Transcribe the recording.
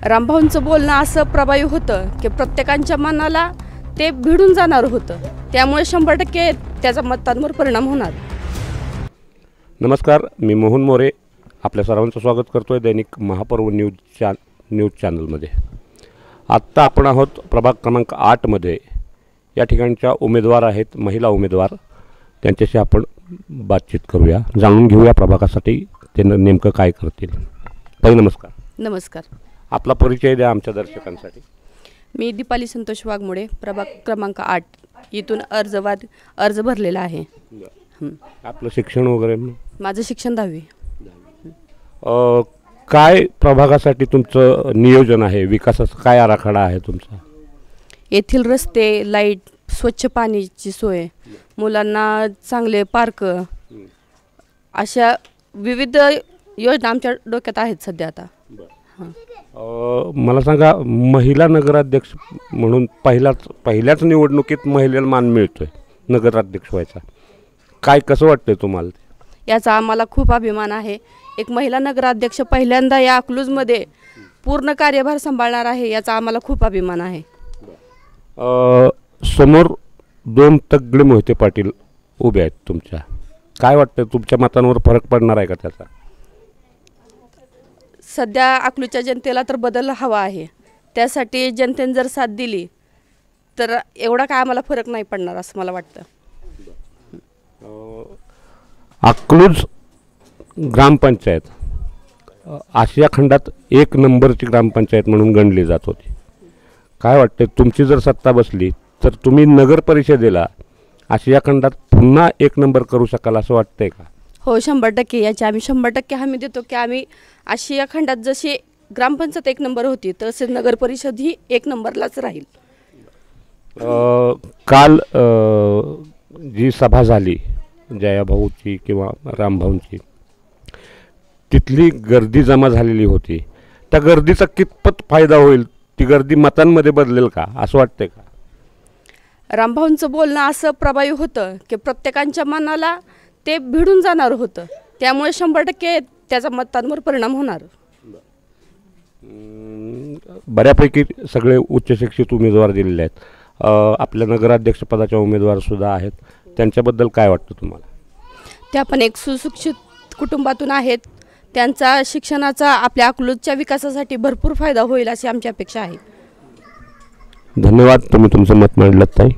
रामभाऊंचं बोलणं असं प्रभावी होतं की प्रत्येकाच्या मनाला ते भिडून जाणार होतं, त्यामुळे 100% त्याचा मतांवर परिणाम होणार। नमस्कार, मी मोहन मोरे आपल्या सर्वांचं स्वागत करतोय दैनिक महापर्व न्यूज चॅनलमध्ये। आत्ता आपण आहोत प्रभाग क्रमांक 8 मध्ये। या ठिकाणच्या उमेदवार आहेत महिला उमेदवार, त्यांच्याशी आपण बातचीत करूया, जाणून घेऊया प्रभागासाठी ते नेमकं काय करतील। ताई नमस्कार। नमस्कार। आपला परिचय द्या आमच्या दर्शकांसाठी। मी दीपाली संतोष वाघमोडे, प्रभाग क्रमांक 8 इथून अर्ज भरलेला आहे। आपलं शिक्षण वगैरे? माझं शिक्षण 10वी। काय प्रभागासाठी तुमचं नियोजन आहे, विकासाचा काय आराखडा आहे तुमचा? येथील रस्ते, लाईट, स्वच्छ पाण्याची सोय, मुलांना चांगले पार्क, अशा विविध योजना आमच्या डोक्यात आहेत सध्या आता। मला सांगा, महिला नगराध्यक्ष म्हणून पहिल्याच निवडणुकीत महिलेला मान मिळतोय नगराध्यक्ष व्हायचा, काय कसं वाटतंय तुम्हाला? याचा आम्हाला खूप अभिमान आहे। एक महिला नगराध्यक्ष पहिल्यांदा या अकलूजमध्ये पूर्ण कार्यभार सांभाळणार आहे, याचा आम्हाला खूप अभिमान आहे। समोर 2 तगडे मोहिते पाटील उभे आहेत तुमच्या, काय वाटतं तुमच्या मतांवर फरक पडणार आहे का त्याचा? सध्या अकलूजच्या जनतेला तर बदल हवा आहे, त्यासाठी जनतेने जर साथ दिली तर एवढा काय आम्हाला फरक नाही पडणार असं मला वाटतं। अकलूज ग्रामपंचायत आशिया खंडात 1 नंबरची ग्रामपंचायत म्हणून गणली जात होती, काय वाटतं तुमची जर सत्ता बसली तर तुम्ही नगर परिषदेला आशिया खंडात पुन्हा 1 नंबर करू शकाल असं वाटतंय का? हो, 100% याची आम्ही 100% हमी देतो की आम्ही आशिया खंडात जशी ग्रामपंचायत 1 नंबर होती तसे नगर परिषद ही 1 नंबरलाच राहील। काल जी सभा झाली जयाभाऊची किंवा रामभाऊंची, तिथली गर्दी जमा झालेली होती, त्या गर्दीचा कितपत फायदा होईल? ती गर्दी मतांमध्ये बदलेल का असं वाटतंय का? रामभाऊंचं बोलणं असं प्रभावी होतं की प्रत्येकाच्या मनाला ते भिडून जाणार होतं, त्यामुळे 100% त्याचा मतांवर परिणाम होणार। बऱ्यापैकी सगळे उच्च शिक्षित उमेदवार दिलेले आहेत, आपल्या नगराध्यक्ष पदाच्या उमेदवार सुद्धा आहेत, त्यांच्याबद्दल काय वाटतं तुम्हाला? त्या पण एक सुशिक्षित कुटुंबातून आहेत, त्यांचा शिक्षणाचा आपल्या अकलूजच्या विकासासाठी भरपूर फायदा होईल अशी आमची अपेक्षा आहे। धन्यवाद, तुम्ही तुमचं मत मांडलं ताई।